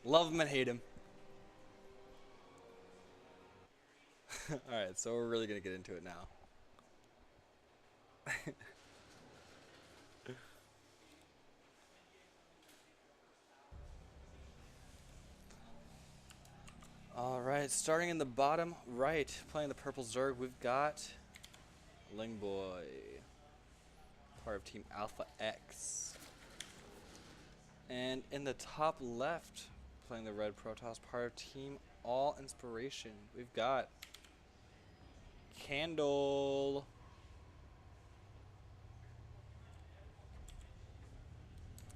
Love him and hate him. Alright, so we're really gonna get into it now. Alright, starting in the bottom right, playing the purple Zerg, we've got Lingboy, part of Team Alpha X. And in the top left, playing the red Protoss, part of Team All Inspiration, we've got Candle.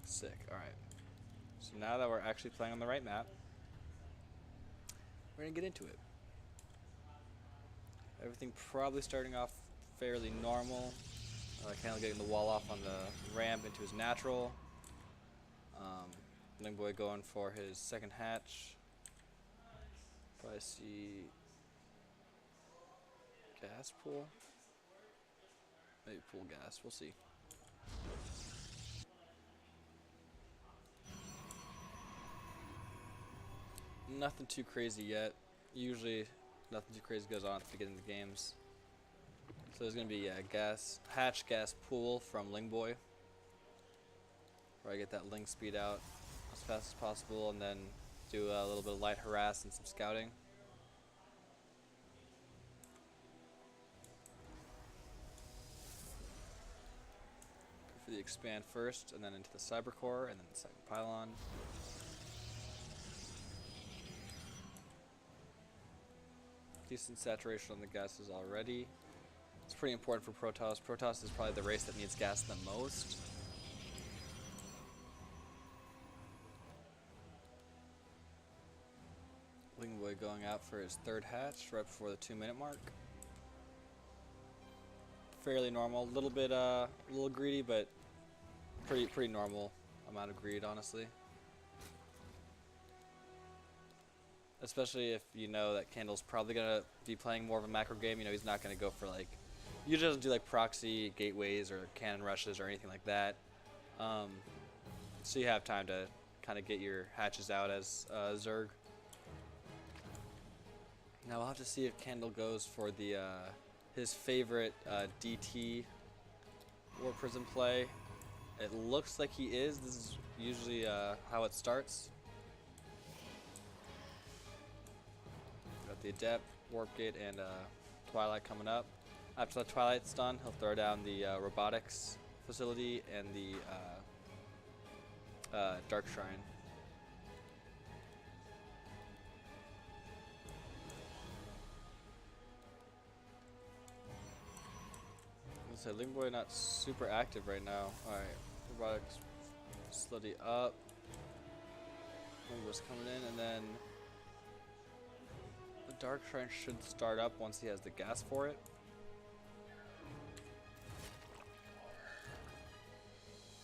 Sick, alright. So now that we're actually playing on the right map, we're gonna get into it. Everything probably starting off fairly normal. Candle getting the wall off on the ramp into his natural. Lingboy going for his second hatch. Probably see gas pool. Maybe pool gas. We'll see. Nothing too crazy yet. Usually, nothing too crazy goes on at the beginning of the games. So there's gonna be gas hatch, gas pool from Lingboy. Where I get that Ling speed out as fast as possible, and then do a little bit of light harass and some scouting. Go for the expand first, and then into the cyber core, and then the second pylon. Decent saturation on the gases already. It's pretty important for Protoss. Protoss is probably the race that needs gas the most. Lingboy going out for his third hatch right before the 2-minute mark. Fairly normal, a little greedy, but pretty normal amount of greed, honestly. Especially if you know that Candle's probably gonna be playing more of a macro game. You know, he's not gonna go for like, usually doesn't do like proxy gateways or cannon rushes or anything like that. So you have time to kind of get your hatches out as Zerg. Now we'll have to see if Candle goes for the his favorite DT War Prism play. It looks like he is. This is usually how it starts. Got the Adept, Warp Gate, and Twilight coming up. After the Twilight's done, he'll throw down the Robotics Facility and the Dark Shrine. So Lingboy not super active right now. Alright, Robotics Facility up. Lingboy's coming in, and then the Dark Shrine should start up once he has the gas for it.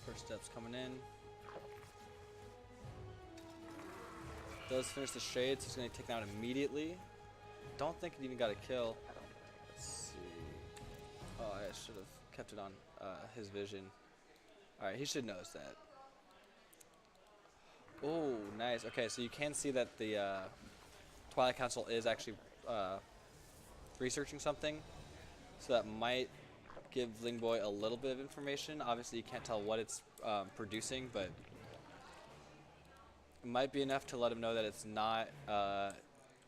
First step's coming in. Does finish the shade, so he's going to take it out immediately. Don't think it even got a kill. Let's see. Oh, I should have kept it on his vision. Alright, he should notice that. Oh, nice. Okay, so you can see that the Twilight Council is actually researching something. So that might give Lingboy a little bit of information. Obviously, you can't tell what it's producing, but it might be enough to let him know that it's not the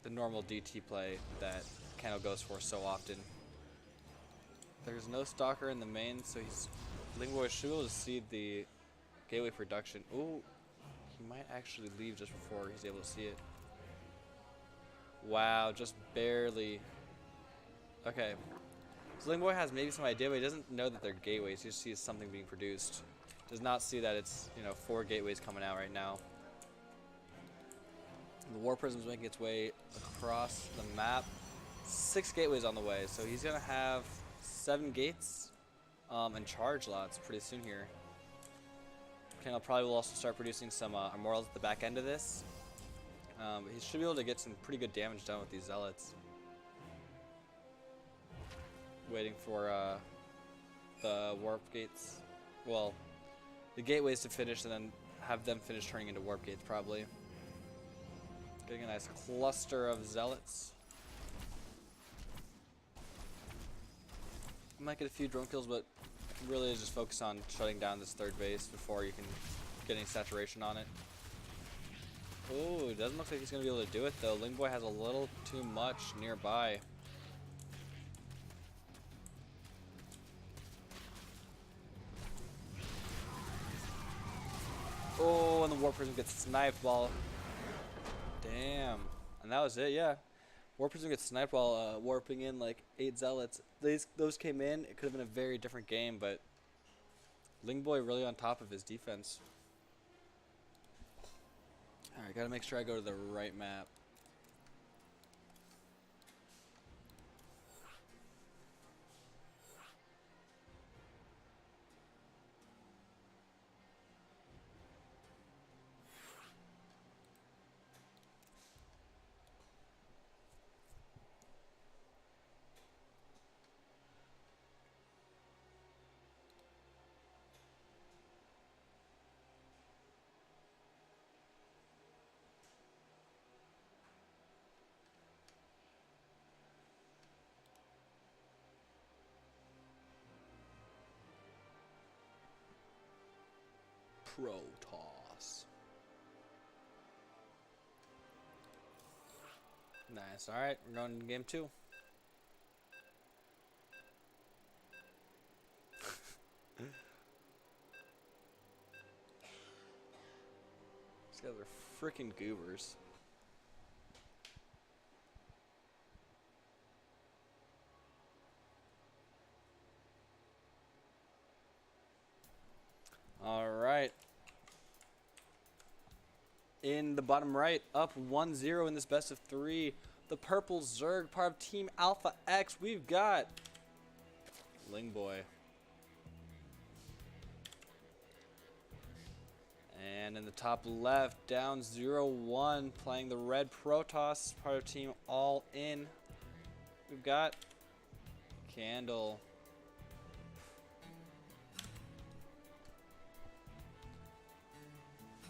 normal DT play that Kano goes for so often. There's no Stalker in the main, so Lingboy should be able to see the gateway production. Ooh, he might actually leave just before he's able to see it. Wow, just barely. Okay, so Lingboy has maybe some idea, but he doesn't know that they're gateways. He just sees something being produced. Does not see that it's, 4 gateways coming out right now. The War Prism's making its way across the map. 6 gateways on the way, so he's gonna have 7 gates and charge lots pretty soon here. Kano probably will also start producing some Immortals at the back end of this. He should be able to get some pretty good damage done with these Zealots. Waiting for the Warp Gates. Well, the gateways to finish and then have them finish turning into Warp Gates probably. Getting a nice cluster of zealots. Might get a few drone kills, but really is just focus on shutting down this third base before you can get any saturation on it. Oh, it doesn't look like he's going to be able to do it though. Lingboy has a little too much nearby. Oh, and the War Prism gets sniped while... Damn. And that was it, yeah. War Prism gets sniped while warping in like 8 zealots. Those came in. It could have been a very different game, but Lingboy really on top of his defense. Alright, gotta make sure I go to the right map. Protoss. Nice. Alright, we're going to game 2. These guys are freaking goobers. Alright. In the bottom right, up 1-0 in this best of 3. The purple Zerg, part of Team Alpha X. We've got Lingboy. And in the top left, down 0-1, playing the red Protoss, part of Team All In. We've got Candle.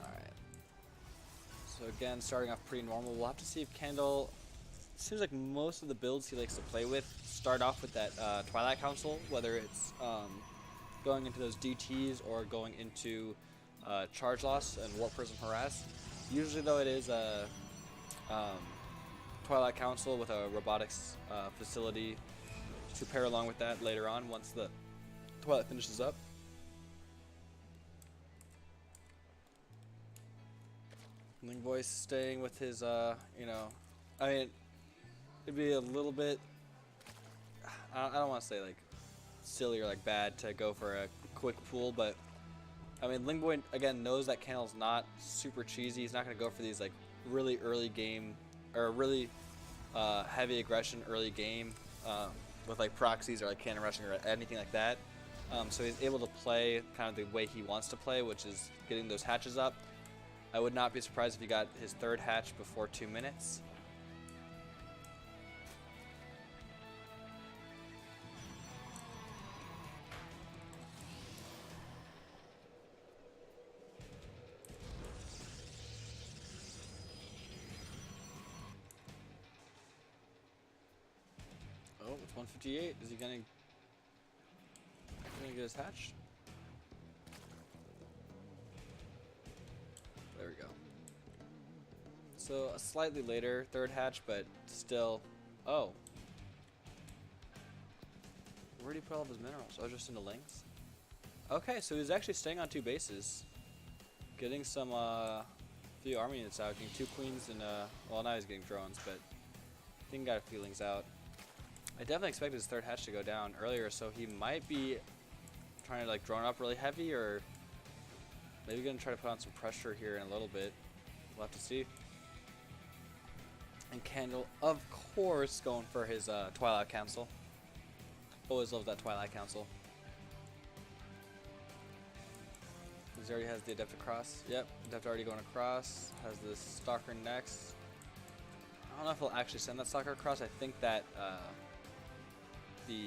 Alright. So again, starting off pretty normal. We'll have to see if Candle... Seems like most of the builds he likes to play with start off with that Twilight Council, whether it's going into those DTs or going into Charge Loss and Warp Prism Harass. Usually though it is a Twilight Council with a robotics facility to pair along with that later on once the Twilight finishes up. Lingboy staying with his, you know, I mean, it'd be a little bit, I don't want to say like silly or like bad to go for a quick pull, but I mean, Lingboy again knows that Candle's not super cheesy. He's not going to go for these like really early game or really heavy aggression early game with like proxies or like cannon rushing or anything like that. So he's able to play kind of the way he wants to play, which is getting those hatches up. I would not be surprised if he got his third hatch before 2 minutes. Oh, it's 158. Is he gonna get his hatch? There we go. So a slightly later third hatch, but still. Oh. Where did he put all of his minerals? Oh, just into links? Okay, so he's actually staying on 2 bases. Getting some few army units out, getting 2 queens and well, now he's getting drones, but I think he got feelings out. I definitely expected his third hatch to go down earlier, so he might be trying to like drone up really heavy, or maybe gonna try to put on some pressure here in a little bit. We'll have to see. And Candle, of course, going for his Twilight Council. Always love that Twilight Council. He already has the Adept across. Yep, Adept already going across. Has the Stalker next. I don't know if he'll actually send that Stalker across. I think that the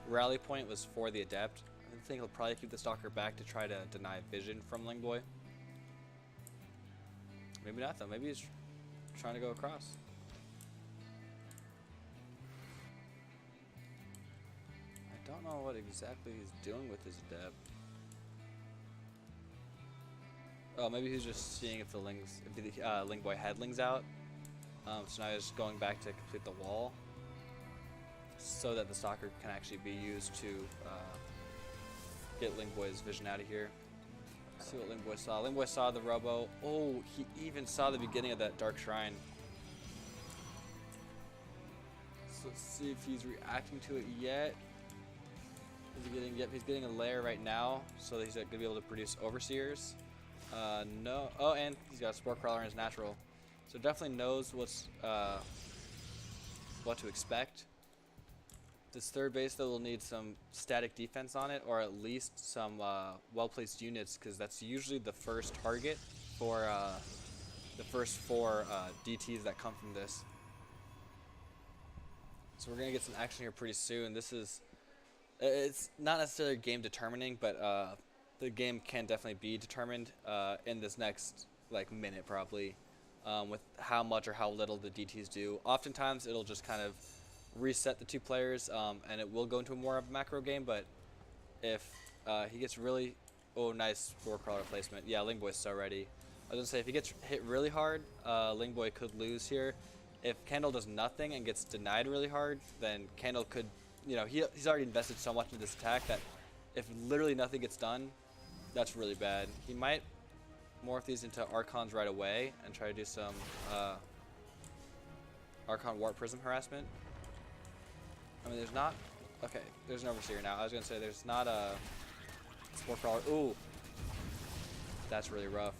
rally point was for the Adept. I think he'll probably keep the Stalker back to try to deny vision from Lingboy. Maybe not though. Maybe he's trying to go across. I don't know what exactly he's doing with his depth. Oh, maybe he's just seeing if the Lingboy headlings out. So now he's going back to complete the wall, so that the stalker can actually be used to get Lingboy's vision out of here. Let's see what Lingboy saw. Lingboy saw the robo. Oh, he even saw the beginning of that dark shrine. So let's see if he's reacting to it yet. Is he getting? Yep, he's getting a lair right now, so that he's gonna be able to produce overseers. No. Oh, and he's got a spore crawler in his natural, so definitely knows what to expect. This third base though will need some static defense on it, or at least some well-placed units, because that's usually the first target for the first 4 DTs that come from this. So we're gonna get some action here pretty soon. It's not necessarily game determining, but the game can definitely be determined in this next minute probably, with how much or how little the DTs do. Oftentimes it'll just kind of reset the 2 players, and it will go into more of a macro game. But if he gets really, oh, nice spore crawler placement. Yeah, Lingboy's so ready. I was gonna say, if he gets hit really hard, Lingboy could lose here. If Candle does nothing and gets denied really hard, then Candle could, he's already invested so much in this attack that if literally nothing gets done, that's really bad. He might morph these into Archons right away and try to do some Archon Warp Prism harassment. I mean, there's not... Okay, there's an Overseer now. I was going to say there's not a Spore Crawler. Ooh. That's really rough.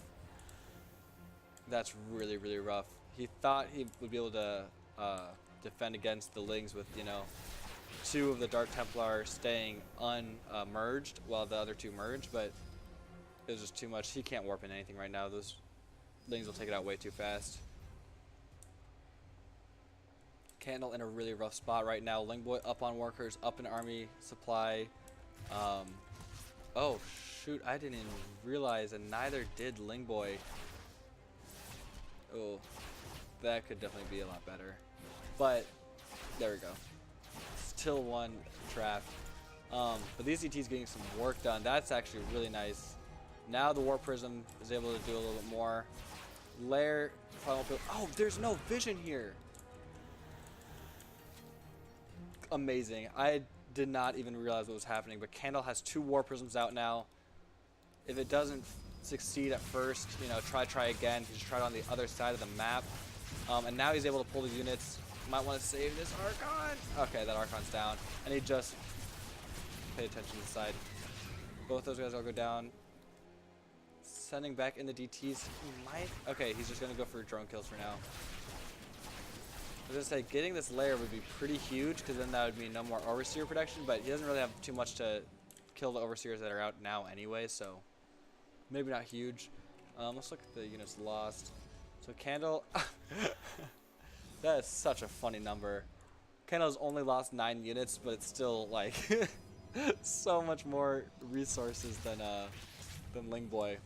That's really, really rough. He thought he would be able to defend against the Lings with, 2 of the Dark Templar staying unmerged while the other 2 merge, but it was just too much. He can't warp in anything right now. Those Lings will take it out way too fast. Candle in a really rough spot right now. Lingboy up on workers, up in army supply. Oh shoot, I didn't even realize, and neither did Lingboy. Oh, that could definitely be a lot better. But there we go. Still 1 trap. But these ET's getting some work done. That's actually really nice. Now the Warp Prism is able to do a little bit more. Lair, final build. Oh, there's no vision here. Amazing. I did not even realize what was happening, but Candle has 2 Warp Prisms out now. If it doesn't succeed at first, try again. He just tried on the other side of the map. And now he's able to pull the units. Might want to save this Archon. Okay, that Archon's down. And he just paid attention to the side. Both those guys all go down. Sending back in the DTs. He might... Okay, he's just going to go for drone kills for now. I was going to say, getting this layer would be pretty huge, because then that would mean no more Overseer protection, but he doesn't really have too much to kill the Overseers that are out now anyway, so maybe not huge. Let's look at the units lost. So Candle... That is such a funny number. Candle's only lost 9 units, but it's still, so much more resources than Lingboy.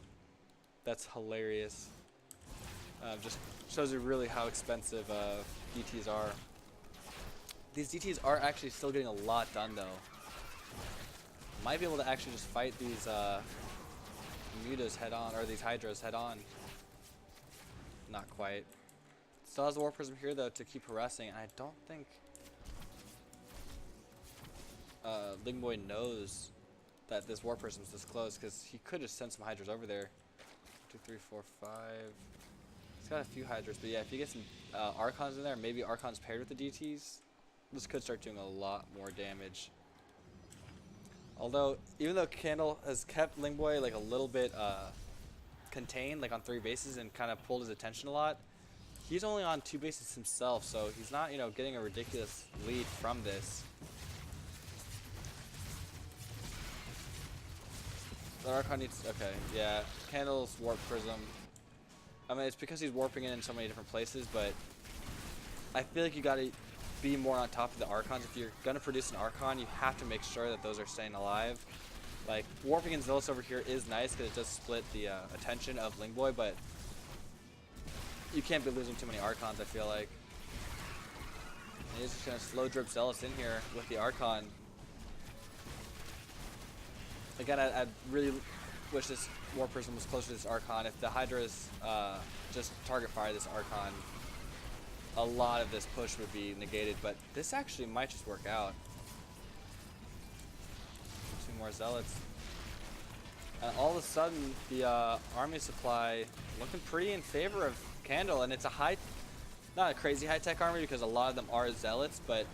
That's hilarious. Just shows you really how expensive DTs are. These DTs are actually still getting a lot done though. Might be able to actually just fight these Mutas head on, or these Hydras head on. Not quite. Still has the Warp Prism here though to keep harassing, and I don't think Lingboy knows that this Warp Prism is this close, because he could just send some Hydras over there. 2, 3, 4, 5. He's got a few Hydras, but yeah, if you get some Archons in there, maybe Archons paired with the DTs, this could start doing a lot more damage. Although, even though Candle has kept Lingboy a little bit contained, on 3 bases, and kind of pulled his attention a lot, he's only on 2 bases himself, so he's not, getting a ridiculous lead from this. The Archon needs... Okay, yeah. Candle's Warp Prism. I mean, it's because he's warping in so many different places, but I feel like you gotta be more on top of the Archons. If you're gonna produce an Archon, you have to make sure that those are staying alive. Warping in Zealous over here is nice, because it does split the attention of Lingboy, but you can't be losing too many Archons, I feel like. And he's just going to slow drip Zealots in here with the Archon. Again, I really wish this War Prism was closer to this Archon. If the Hydras just target fire this Archon, a lot of this push would be negated, but this actually might just work out. 2 more Zealots. And all of a sudden, the army supply looking pretty in favor of Candle, and it's a not a crazy high-tech army because a lot of them are Zealots, but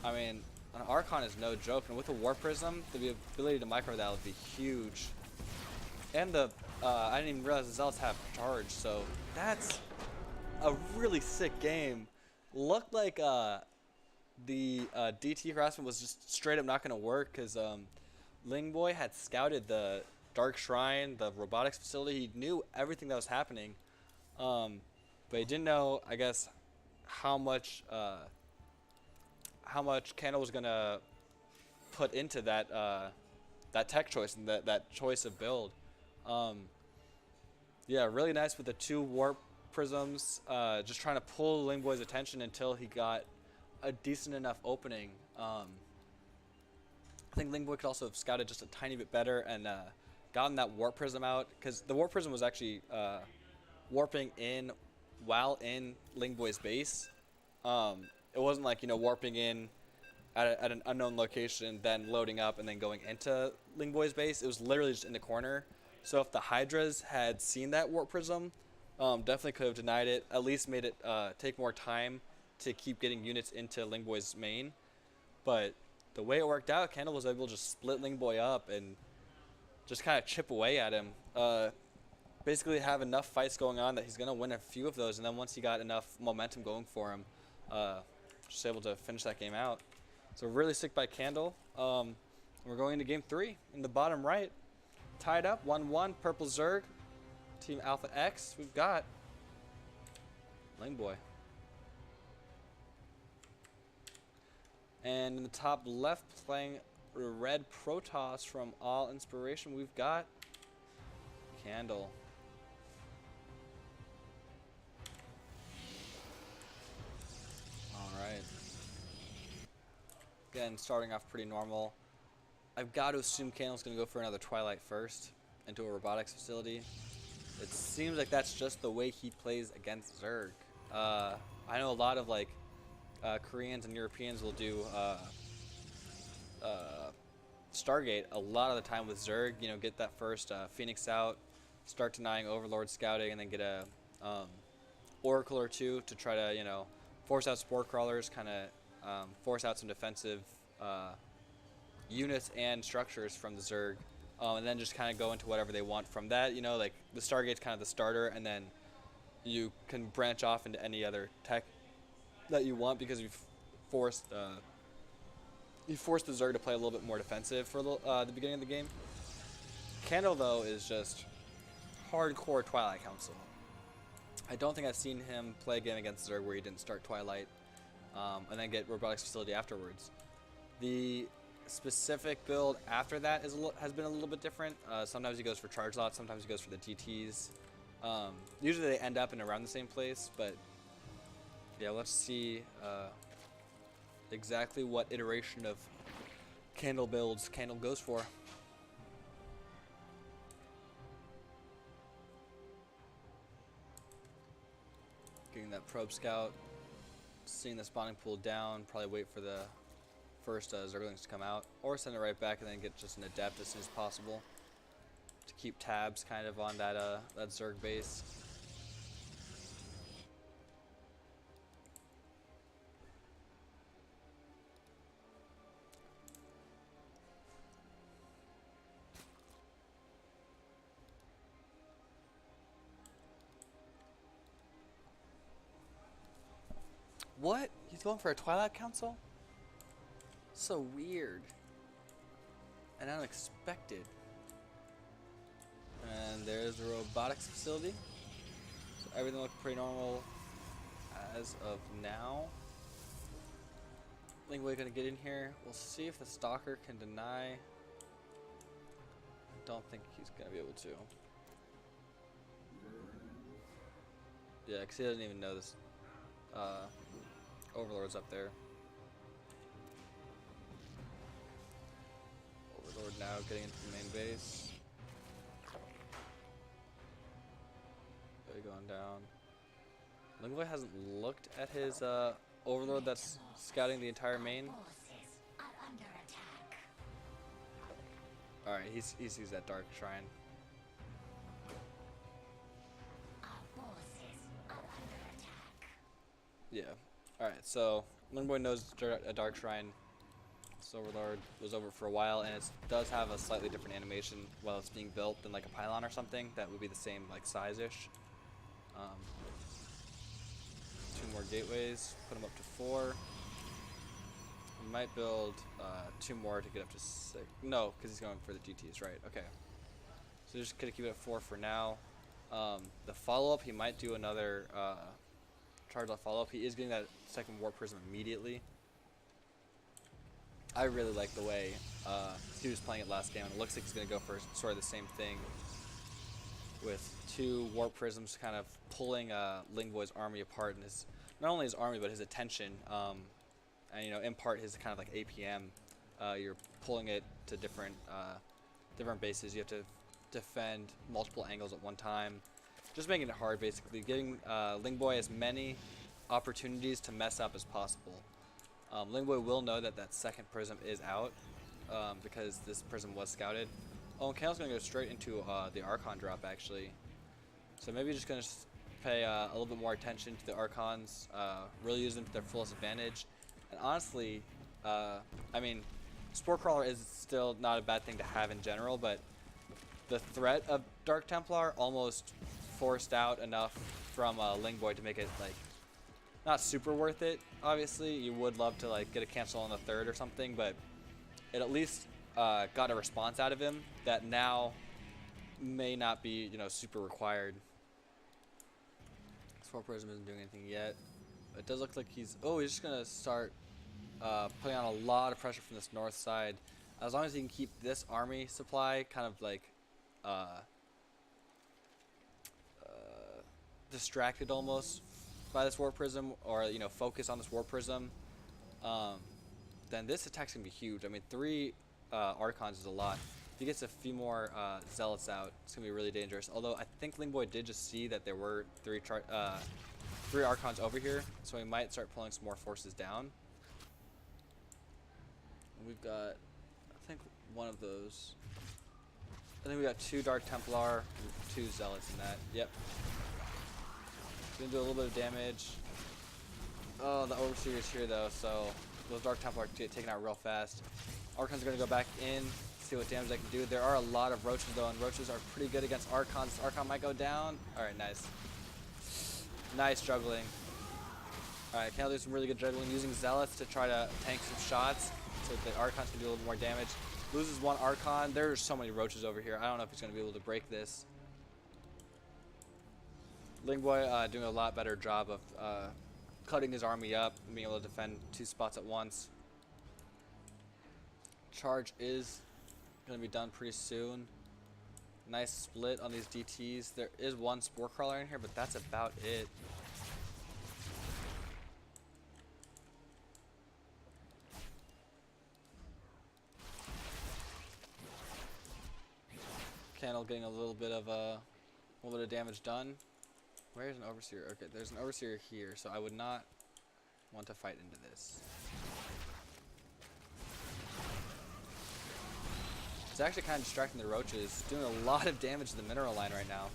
I mean, an Archon is no joke, and with a War Prism, the ability to micro that would be huge. And I didn't even realize the Zealots have charge, so that's a really sick game. Looked like the DT harassment was just straight up not going to work because Lingboy had scouted the Dark Shrine, the robotics facility. He knew everything that was happening, but he didn't know, I guess, how much Candle was going to put into that that tech choice and that choice of build. Yeah, really nice with the 2 warp prisms, just trying to pull Lingboy's attention until he got a decent enough opening. I think Lingboy could also have scouted just a tiny bit better and gotten that warp prism out, because the warp prism was actually warping in while in Lingboy's base. It wasn't like, you know, warping in at an unknown location, then loading up and then going into Lingboy's base. It was literally just in the corner. So if the Hydras had seen that warp prism, definitely could have denied it, at least made it take more time to keep getting units into Lingboy's main. But the way it worked out, Candle was able to just split Lingboy up and just kind of chip away at him. Basically have enough fights going on that he's going to win a few of those, and then once he got enough momentum going for him, just able to finish that game out. So really sick by Candle. We're going into game 3 in the bottom right. Tied up, 1-1, Purple Zerg, Team Alpha X. We've got Lingboy. And in the top left, playing Red Protoss from All Inspiration, we've got Candle. Alright. Again, starting off pretty normal. I've got to assume Candle's going to go for another Twilight first into a robotics facility. It seems like that's just the way he plays against Zerg. I know a lot of like Koreans and Europeans will do Stargate a lot of the time with Zerg. You know, get that first Phoenix out, start denying Overlord scouting, and then get a Oracle or 2 to try to, you know, force out Spore Crawlers, kind of force out some defensive units and structures from the Zerg, and then just kind of go into whatever they want from that. You know, like the Stargate's kind of the starter, and then you can branch off into any other tech that you want because you've forced the Zerg to play a little bit more defensive for the beginning of the game. Candle, though, is just hardcore Twilight Council. I don't think I've seen him play a game against Zerg where he didn't start Twilight and then get Robotics Facility afterwards. The specific build after that has been a little bit different. Sometimes he goes for charge lots, sometimes he goes for the DTs. Usually they end up in around the same place, but yeah, let's see exactly what iteration of Candle builds Candle goes for. Getting that probe scout, seeing the spawning pool down, probably wait for the first Zerglings to come out, or send it right back and then get just an adept as soon as possible to keep tabs kind of on that that Zerg base. What? He's going for a Twilight Council? So weird. And unexpected. And there's the robotics facility. So everything looks pretty normal as of now. Lingboy gonna get in here. We'll see if the Stalker can deny. I don't think he's gonna be able to. Yeah, because he doesn't even know this Overlord's up there. Overlord now getting into the main base. They're going down. Lingboy hasn't looked at his Overlord that's scouting the entire main. Alright, he sees that Dark Shrine. Yeah. Alright, so Lingboy knows a Dark Shrine. This Overlord was over for a while, and it does have a slightly different animation while it's being built than like a pylon or something. That would be the same like size-ish. 2 more gateways, put them up to 4. We might build 2 more to get up to 6. No, because he's going for the GTs, right? Okay. So just gonna keep it at 4 for now. The follow-up, he might do another charge off follow-up. He is getting that second Warp Prism immediately. I really like the way he was playing it last game, and it looks like he's gonna go for sort of the same thing with 2 Warp Prisms kind of pulling Lingboy's army apart, and not only his army but his attention, and you know, in part his kind of like APM. You're pulling it to different bases. You have to defend multiple angles at one time, just making it hard, basically giving Lingboy as many opportunities to mess up as possible. Lingboy will know that that second prism is out because this prism was scouted. Oh, and Candle's going to go straight into the Archon drop, actually. So maybe just going to pay a little bit more attention to the Archons, really use them to their fullest advantage. And honestly, I mean, Spore Crawler is still not a bad thing to have in general, but the threat of Dark Templar almost forced out enough from Lingboy to make it, like, not super worth it. Obviously, you would love to, like, get a cancel on the 3rd or something, but it at least got a response out of him that now may not be, you know, super required. Spore Prism isn't doing anything yet. It does look like he's just gonna start putting on a lot of pressure from this north side. As long as he can keep this army supply kind of like distracted almost by this Warp Prism, or you know, focus on this Warp Prism, then this attack's gonna be huge. I mean, 3 Archons is a lot. If he gets a few more Zealots out, it's gonna be really dangerous. Although I think Lingboy did just see that there were 3 Archons over here, so he might start pulling some more forces down. We've got, I think, one of those. I think we got 2 Dark Templar, 2 Zealots in that. Yep. Gonna do a little bit of damage. Oh, the Overseer is here though, so those Dark Templar get taken out real fast. Archons are gonna go back in, see what damage they can do. There are a lot of Roaches though, and Roaches are pretty good against Archons. Archon might go down. Alright, nice. Nice juggling. Alright, Candle do some really good juggling, using Zealots to try to tank some shots so that the Archons can do a little more damage. Loses 1 Archon. There's so many Roaches over here. I don't know if he's going to be able to break this. Lingboy doing a lot better job of cutting his army up and being able to defend 2 spots at once. Charge is going to be done pretty soon. Nice split on these DTs. There is 1 Spore Crawler in here, but that's about it. Candle getting a little bit of damage done. Where's an Overseer? Okay, there's an Overseer here, so I would not want to fight into this. It's actually kind of distracting the Roaches, doing a lot of damage to the mineral line right now.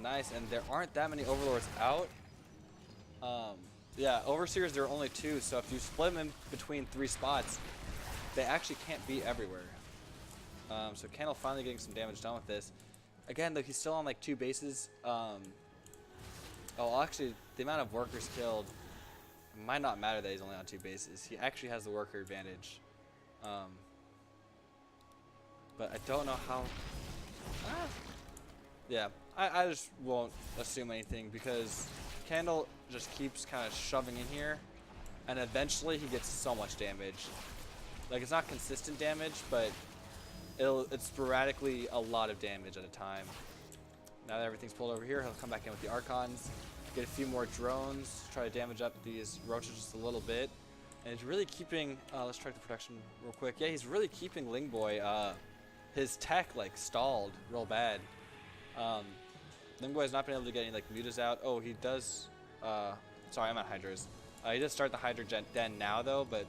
Nice, and there aren't that many Overlords out. Yeah, Overseers, there are only 2, so if you split them in between 3 spots, they actually can't be everywhere. So Candle finally getting some damage done with this. Again, though, he's still on like 2 bases. Oh, actually, the amount of workers killed might not matter that he's only on 2 bases. He actually has the worker advantage. But I don't know how... Yeah, I just won't assume anything because Candle just keeps kind of shoving in here, and eventually he gets so much damage. Like, it's not consistent damage, but It's sporadically a lot of damage at a time. Now that everything's pulled over here, he'll come back in with the Archons, get a few more drones, try to damage up these roaches just a little bit. And he's really keeping, let's check the production real quick. Yeah, he's really keeping Lingboy, his tech like stalled real bad. Lingboy has not been able to get any like mutas out. Oh, he does, sorry, I'm at Hydras. He does start the Hydra den now though, but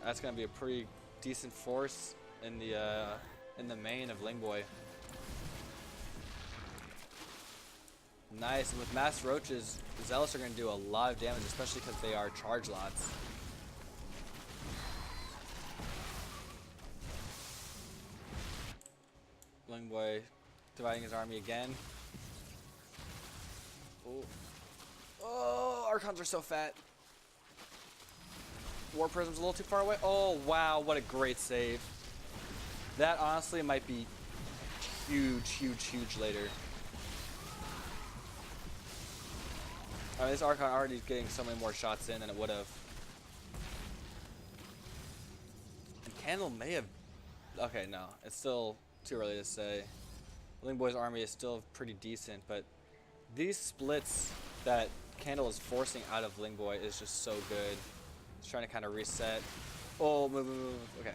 that's gonna be a pretty decent force in the main of Lingboy. Nice, and with mass roaches, Zealots are going to do a lot of damage, especially because they are charge lots. Lingboy dividing his army again. Oh, oh, Archons are so fat. War Prism's a little too far away. Oh, wow, what a great save. That honestly might be huge, huge, huge later. I mean, this Archon already getting so many more shots in than it would have. And Candle may have... Okay, no. It's still too early to say. Lingboy's army is still pretty decent, but these splits that Candle is forcing out of Lingboy is just so good. He's trying to kind of reset. Oh, move, move, move. Okay.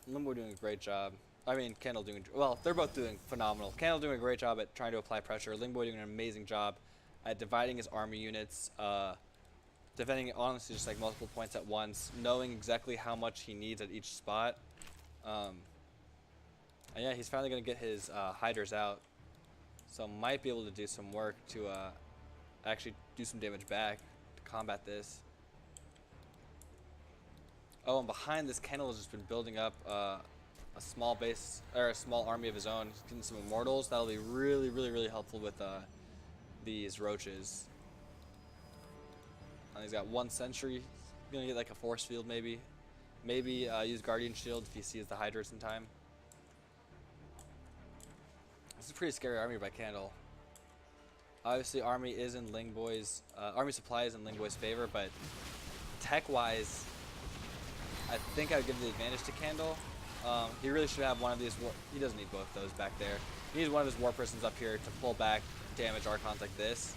Lingboy doing a great job. I mean, Candle doing, well, they're both doing phenomenal. Candle doing a great job at trying to apply pressure. Lingboy doing an amazing job at dividing his army units, defending honestly just like multiple points at once, knowing exactly how much he needs at each spot. And yeah, he's finally going to get his Hydras out. So might be able to do some work to actually do some damage back to combat this. Oh, and behind this, Candle has just been building up a small base, or a small army of his own. He's getting some immortals. That'll be really, really, really helpful with these roaches. And he's got 1 sentry. He's gonna get like a force field maybe. Maybe use Guardian Shield if he sees the Hydras in time. This is a pretty scary army by Candle. Obviously, army is in Lingboy's, army supply is in Lingboy's favor, but tech-wise, I think I would give the advantage to Candle. He really should have one of these. He doesn't need both those back there. He needs one of his War Prisms up here to pull back damage Archons like this.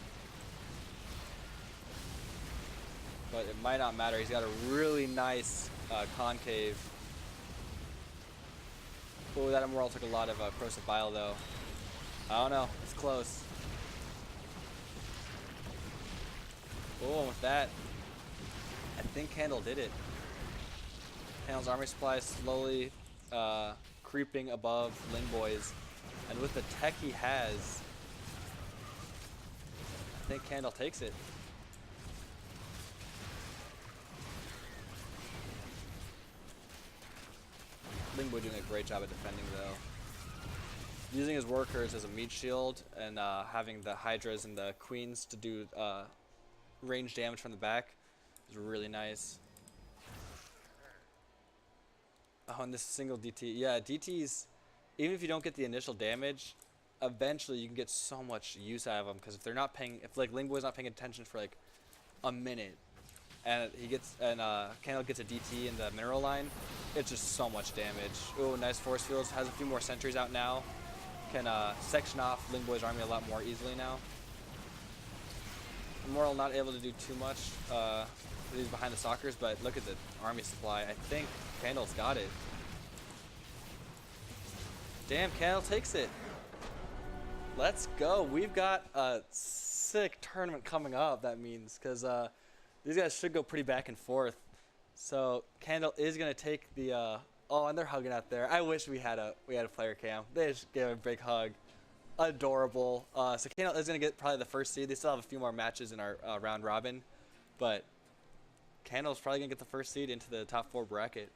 But it might not matter. He's got a really nice concave. Oh, that Immoral took a lot of corrosive bile though. I don't know. It's close. Oh, and with that, I think Candle did it. Candle's army supply is slowly creeping above Lingboy's, and with the tech he has, I think Candle takes it. Lingboy doing a great job at defending though. Using his workers as a meat shield and having the Hydras and the Queens to do range damage from the back is really nice. Oh, and this single DT. Yeah, DTs, even if you don't get the initial damage, eventually you can get so much use out of them, because if they're not paying, if like Lingboy's not paying attention for like a minute, and Candle gets a DT in the mineral line, it's just so much damage. Oh, nice force fields. Has a few more sentries out now. Can section off Lingboy's army a lot more easily now. Immoral not able to do too much. He's behind the Stalkers, but look at the army supply. I think Candle's got it. Damn, Candle takes it. Let's go. We've got a sick tournament coming up, that means, because these guys should go pretty back and forth. So Candle is gonna take the oh, and they're hugging out there. I wish we had a player cam. They just gave a big hug. Adorable. So Candle is gonna get probably the first seed. They still have a few more matches in our round robin, but Candle's probably gonna get the first seed into the top 4 bracket.